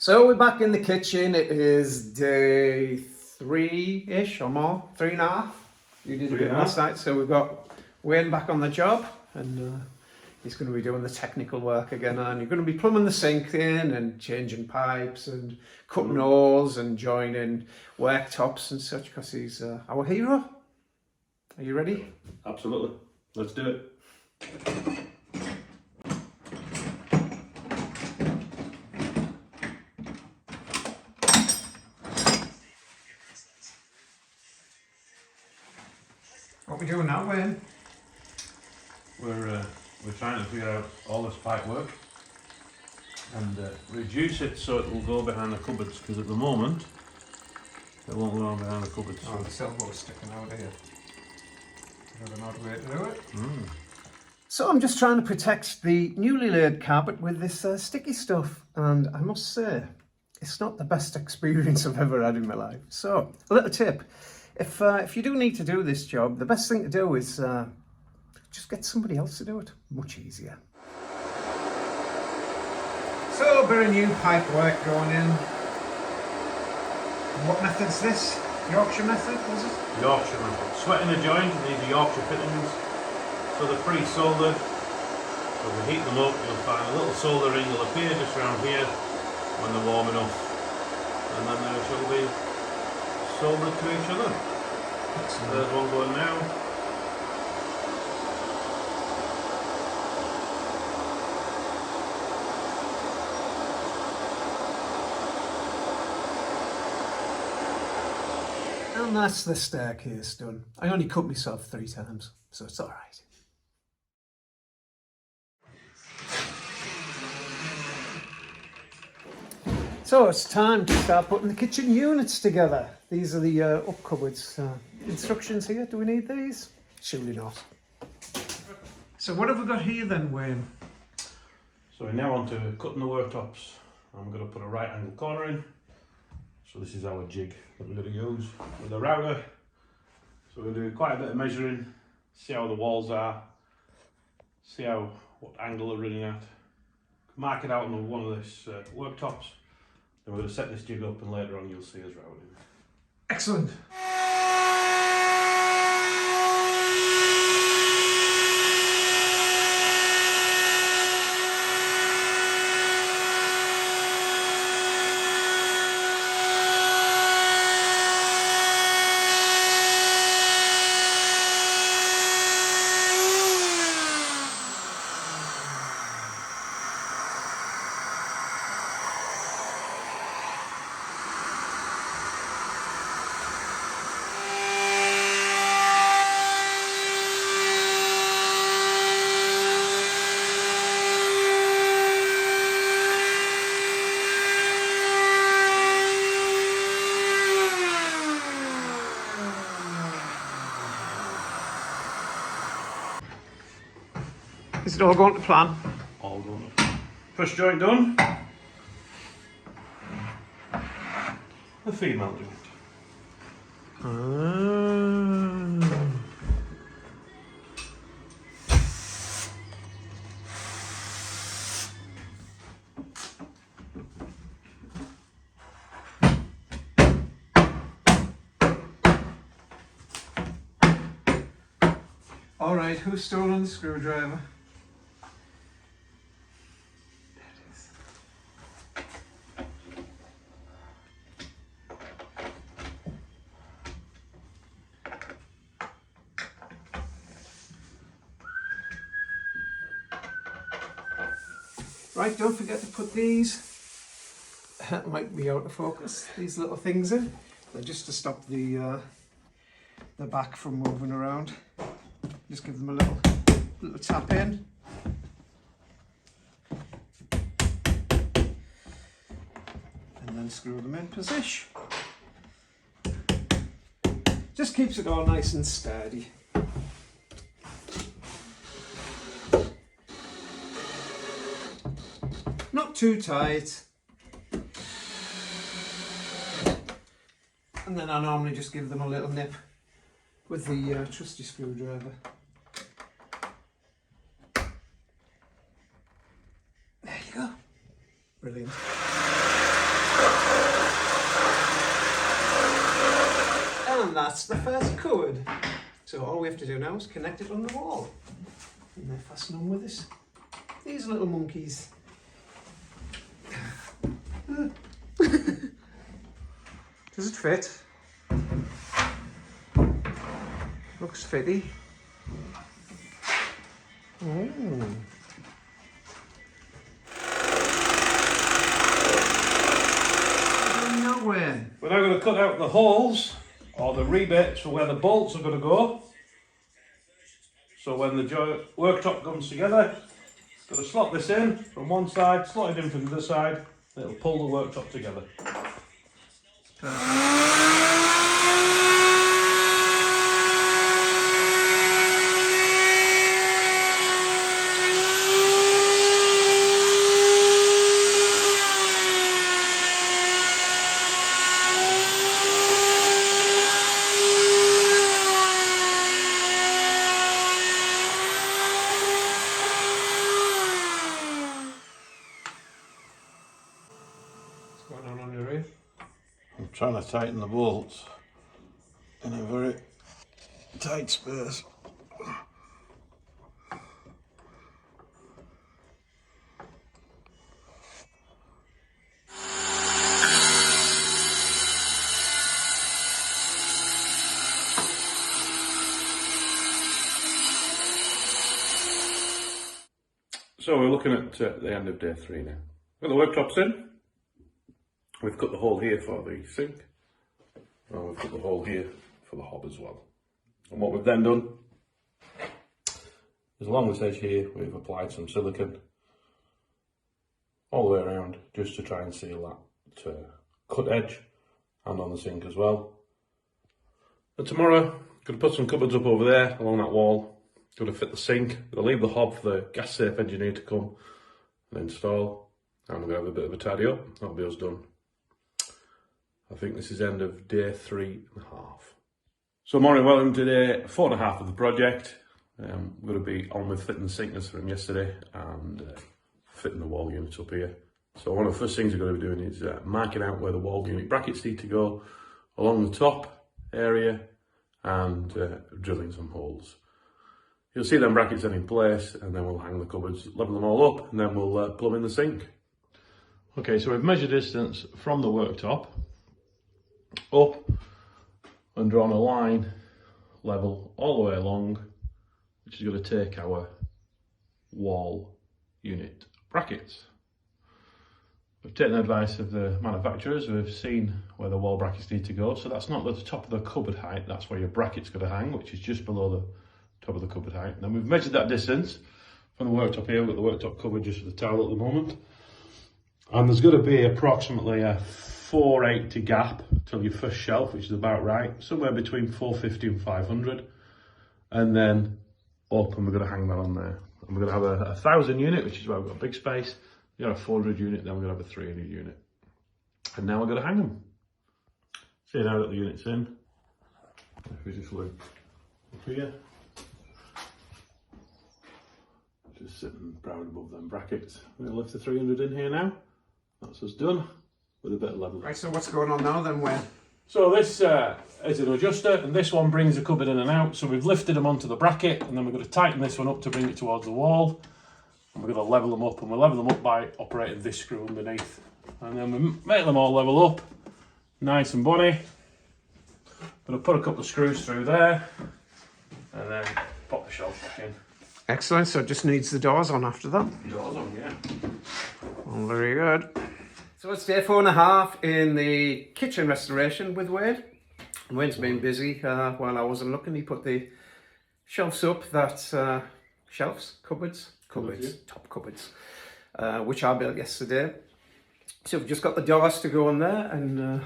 So we're back in the kitchen. It is day 3-ish or more, 3.5. You did a bit last night, so we've got Wayne back on the job, and he's going to be doing the technical work again. And you're going to be plumbing the sink in and changing pipes and cutting holes and joining worktops and such, because he's our hero. Are you ready? Absolutely. Let's do it. What are we doing now, Wayne? We're trying to figure out all this pipe work and reduce it so it will go behind the cupboards, because at the moment it won't go behind the cupboards. Oh, the elbow's sticking out here. Is that an odd way to do it? So I'm just trying to protect the newly laid carpet with this sticky stuff, and I must say, it's not the best experience I've ever had in my life. So, a little tip. If you do need to do this job, the best thing to do is just get somebody else to do it. Much easier. So, a bit of new pipe work going in. What method's this? Yorkshire method, was it? Yorkshire method. Sweating a joint, you need the Yorkshire fittings. So they're pre-soldered. So we heat them up, you'll find a little solder ring will appear just around here when they're warm enough. And then they shall be soldered to each other. Excellent. There's one going now. And that's the staircase done. I only cut myself 3 times, so it's alright. So it's time to start putting the kitchen units together. These are the up cupboards. Instructions here, do we need these? Surely not. So what have we got here then, Wayne? So we're now on to cutting the worktops. I'm going to put a right angle corner in. So this is our jig that we're going to use with the router. So we're going to do quite a bit of measuring, see how the walls are, see what angle they're running at. Mark it out on one of these worktops. Then we're going to set this jig up, and later on you'll see us routing. Excellent. Is it all going to plan? All done. First joint done. The female joint. Alright, who's stolen the screwdriver? Right, don't forget to put these, that might be out of focus, these little things in. They're just to stop the back from moving around. Just give them a little tap in. And then screw them in position. Just keeps it all nice and sturdy. Not too tight. And then I normally just give them a little nip with the trusty screwdriver. There you go. Brilliant. And that's the first cupboard. So all we have to do now is connect it on the wall. And they're fastened on with this. These little monkeys. Does it fit? Looks fitty. Oh. Nowhere. We're now going to cut out the holes or the rebits for where the bolts are going to go. So when the worktop comes together, going to slot this in from one side, slot it in from the other side, and it'll pull the worktop together. What's going on your ear? I'm trying to tighten the bolts in a very tight space. So we're looking at the end of day 3 now. Got the worktops in. We've cut the hole here for the sink. And we've cut the hole here for the hob as well. And what we've then done is along this edge here, we've applied some silicone all the way around just to try and seal that cut edge and on the sink as well. And tomorrow, going to put some cupboards up over there along that wall. Going to fit the sink. Going to leave the hob for the gas safe engineer to come and install. And we're going to have a bit of a tidy up. That'll be us done. I think this is end of day 3.5. So morning, welcome to day 4.5 of the project. I'm going to be on with fitting the sink as from yesterday and fitting the wall units up here. So one of the first things we're going to be doing is marking out where the wall unit brackets need to go along the top area and drilling some holes. You'll see them brackets then in place, and then we'll hang the cupboards, level them all up, and then we'll plumb in the sink. Okay, so we've measured distance from the worktop up and drawn a line level all the way along, which is going to take our wall unit brackets. We've taken advice of the manufacturers. We've seen where the wall brackets need to go. So that's not at the top of the cupboard height, that's where your bracket's going to hang, which is just below the top of the cupboard height. And then we've measured that distance from the worktop here. We've got the worktop covered just with the towel at the moment. And there's going to be approximately a 480 gap till your first shelf, which is about right, somewhere between 450 and 500. And then up, and we're going to hang that on there. And we're going to have a 1,000 unit, which is where we've got a big space. We've got a 400 unit, then we're going to have a 300 unit. And now we're going to hang them. See now that the unit's in. If we just look up here. Just sitting proud above them brackets. We're going to lift the 300 in here now. That's us done with a bit of level. Right, so what's going on now then, Wayne? So this is an adjuster, and this one brings the cupboard in and out. So we've lifted them onto the bracket, and then we're going to tighten this one up to bring it towards the wall. And we're going to level them up, and we'll level them up by operating this screw underneath. And then we make them all level up, nice and bonny. Going to put a couple of screws through there, and then pop the shelf back in. Excellent, so it just needs the doors on after that. Doors on, yeah. Well, very good. So it's day 4.5 in the kitchen restoration with Wade. Wade's been busy while I wasn't looking. He put the shelves up, that's shelves, cupboards, Yeah. top cupboards, which I built yesterday. So we've just got the doors to go on there, and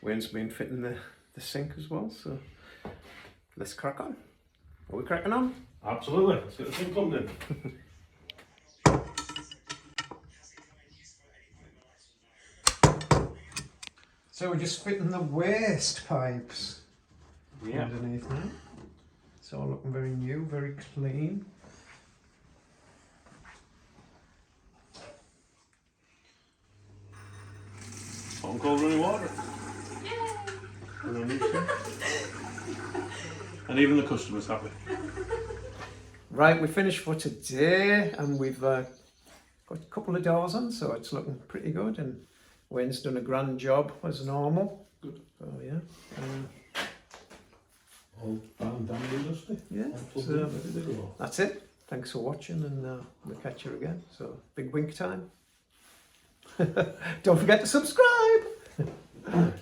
Wayne's been fitting the sink as well. So let's crack on. Are we cracking on? Absolutely, let's get the thing plumbed in. So we're just fitting the waste pipes Yeah. underneath now. It's all looking very new, very clean. Hot and cold running water. And I'm used to it. And even the customer's happy. Right, we finished for today, and we've got a couple of doors on, so it's looking pretty good. And Wayne's done a grand job as normal. Good. Oh yeah. All fine, dandy and dusty. Yeah. All So ready to go. that's it. Thanks for watching, and we'll catch you again. So big wink time. Don't forget to subscribe.